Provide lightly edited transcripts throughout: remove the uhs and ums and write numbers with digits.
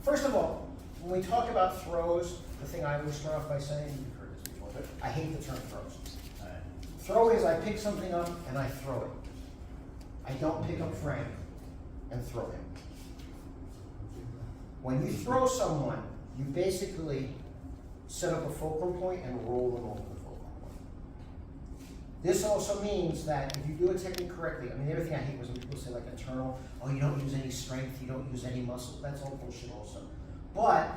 First of all, when we talk about throws, the thing I always start off by saying, you've heard this before, but I hate the term throws. Throw is I pick something up and I throw it. I don't pick up Frank and throw him. When you throw someone, you basically set up a fulcrum point and roll them over the fulcrum point. This also means that if you do a technique correctly, I mean, the other thing I hate was when people say like internal, oh, you don't use any strength, you don't use any muscle. That's all bullshit also. But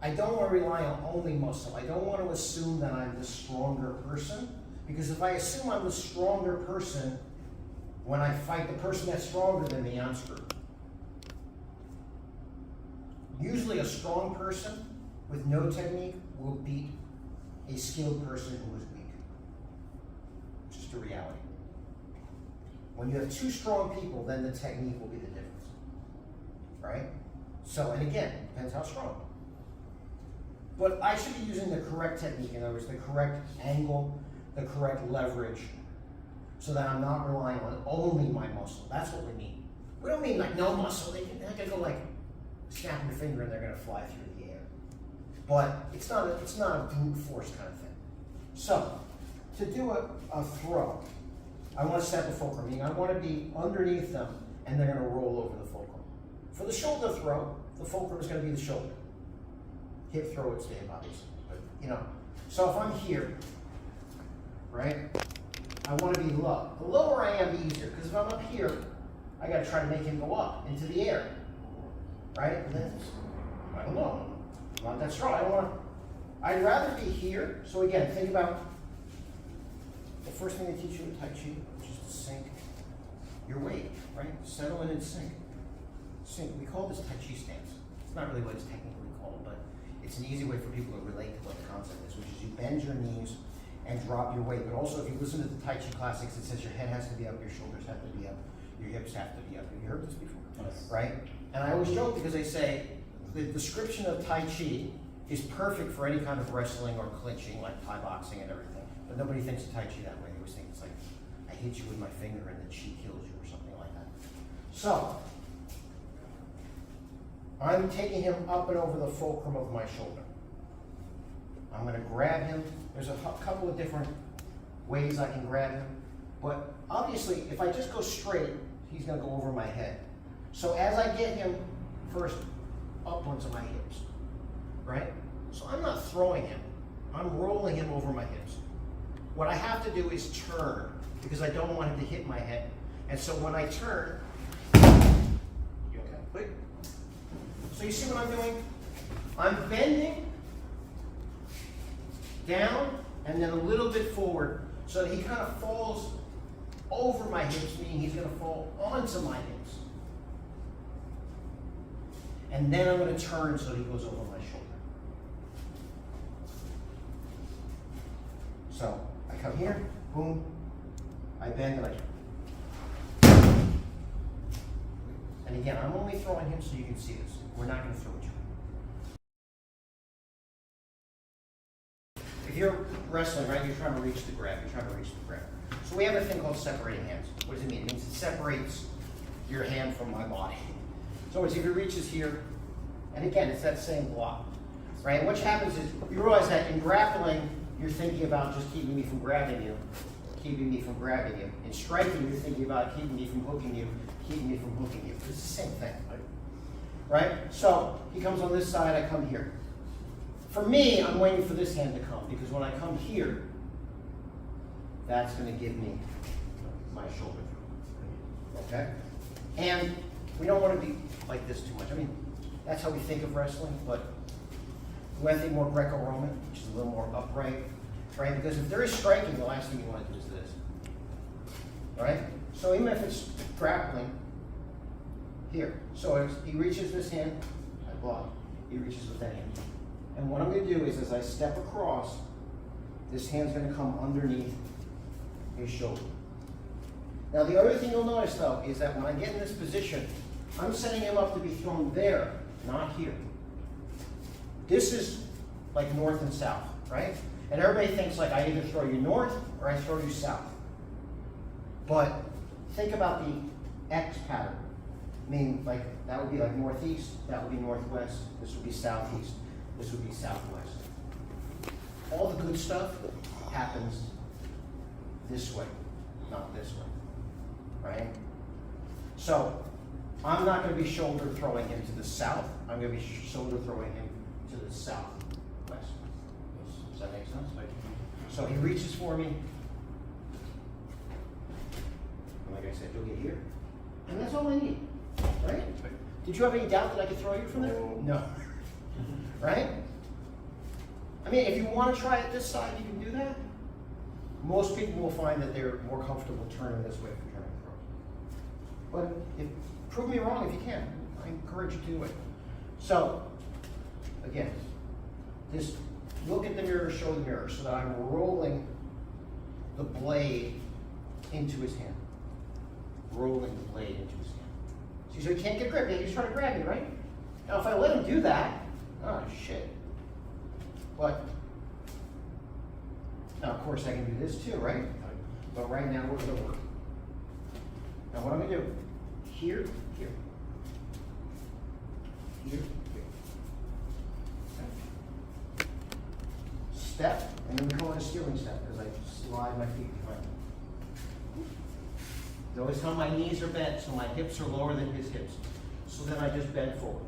I don't want to rely on only muscle. I don't want to assume that I'm the stronger person, because if I assume I'm the stronger person, when I fight the person that's stronger than me, I'm screwed. Usually a strong person with no technique will beat a skilled person who is weak. It's just a reality. When you have two strong people, then the technique will be the difference, right? So, and again, depends how strong. But I should be using the correct technique, in other words, the correct angle, the correct leverage, so that I'm not relying on only my muscle. That's what we mean. We don't mean like no muscle. They're not gonna go like snap your finger and they're gonna fly through the air. But it's not a brute force kind of thing. So, to do a throw, I want to set the fulcrum, meaning I want to be underneath them and they're gonna roll over the fulcrum. For the shoulder throw, the fulcrum is gonna be the shoulder. Hip throw would stay obviously, but you know. So if I'm here, right, I want to be low. The lower I am, the easier, because if I'm up here, I got to try to make him go up into the air, right? And then I don't know. I'm not that strong. I don't want to. I'd rather be here. So again, think about the first thing they teach you in Tai Chi, which is to sink your weight, right? Settle in and sink. Sink. We call this Tai Chi stance. It's not really what it's technically called, but it's an easy way for people to relate to what the concept is, which is you bend your knees and drop your weight. But also, if you listen to the Tai Chi classics, it says your head has to be up, your shoulders have to be up, your hips have to be up. Have you heard this before? Yes. Right? And I always joke because they say the description of Tai Chi is perfect for any kind of wrestling or clinching, like Thai boxing and everything. But nobody thinks of Tai Chi that way. They always think it's like, I hit you with my finger and the chi kills you or something like that. So, I'm taking him up and over the fulcrum of my shoulder. I'm going to grab him. There's a couple of different ways I can grab him. But obviously, if I just go straight, he's going to go over my head. So as I get him first upwards of my hips, right? So I'm not throwing him. I'm rolling him over my hips. What I have to do is turn, because I don't want him to hit my head. And so when I turn, you okay? Wait. So you see what I'm doing? I'm bending down and then a little bit forward so that he kind of falls over my hips, meaning he's going to fall onto my hips. And then I'm going to turn so he goes over my shoulder. So I come here, boom, I bend and I turn. And again, I'm only throwing him so you can see this. We're not going to throw each other. If you're wrestling, right, you're trying to reach the grab. You're trying to reach the grab. So we have a thing called separating hands. What does it mean? It means it separates your hand from my body. So if he reaches here, and again, it's that same block, right? And what happens is, you realize that in grappling, you're thinking about just keeping me from grabbing you, keeping me from grabbing you. In striking, you're thinking about keeping me from hooking you, keeping me from hooking you. It's the same thing, right? So he comes on this side, I come here. For me, I'm waiting for this hand to come, because when I come here, that's going to give me my shoulder through. Okay? And we don't want to be like this too much. I mean, that's how we think of wrestling, but we want to think more Greco-Roman, which is a little more upright, right? Because if there is striking, the last thing you want to do is this, right? So even if it's grappling, here. So he reaches this hand, I block. He reaches with that hand. And what I'm going to do is, as I step across, this hand's going to come underneath his shoulder. Now the other thing you'll notice though is that when I get in this position, I'm setting him up to be thrown there, not here. This is like north and south, right? And everybody thinks like I either throw you north or I throw you south. But think about the X pattern. mean, like, that would be like northeast, that would be northwest, this would be southeast, this would be southwest. All the good stuff happens this way, not this way, right? So, I'm not going to be shoulder throwing him to the south, I'm going to be shoulder throwing him to the southwest. Does that make sense? So he reaches for me, and like I said, he'll get here, and that's all I need, right? Did you have any doubt that I could throw you from there? No. Right? I mean, if you want to try it this side, you can do that. Most people will find that they're more comfortable turning this way for turning throws. But prove me wrong if you can. I encourage you to do it. So, again, just look at the mirror, show the mirror, so that I'm rolling the blade into his hand. Rolling the blade into his hand. See, so he can't get grip. He's trying to grab me, right? Now, if I let him do that, oh shit. But now, of course, I can do this too, right? But right now, we're going to work. Now, what I'm going to do? Here, here, here, here. Okay. Step, and then we call it a stealing step, as I slide my feet behind me. Notice how my knees are bent, so my hips are lower than his hips. So then I just bend forward.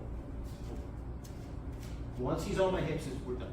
Once he's on my hips, we're done.